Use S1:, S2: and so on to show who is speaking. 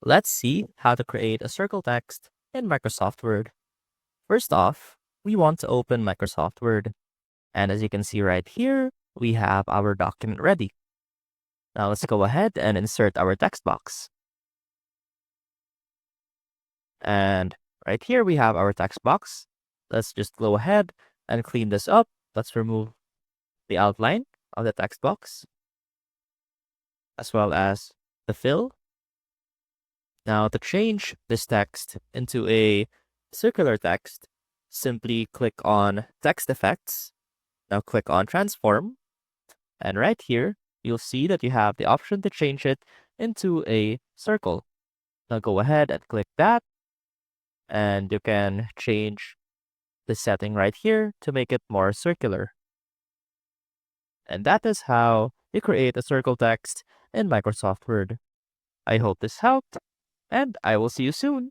S1: Let's see how to create a circle text in Microsoft Word. First off, we want to open Microsoft Word. And as you can see right here, we have our document ready. Now let's go ahead and insert our text box. And right here we have our text box. Let's just go ahead and clean this up. Let's remove the outline of the text box, as well as the fill. Now to change this text into a circular text, simply click on Text Effects. Now click on Transform. And right here, you'll see that you have the option to change it into a circle. Now go ahead and click that. And you can change the setting right here to make it more circular. And that is how you create a circle text in Microsoft Word. I hope this helped, and I will see you soon.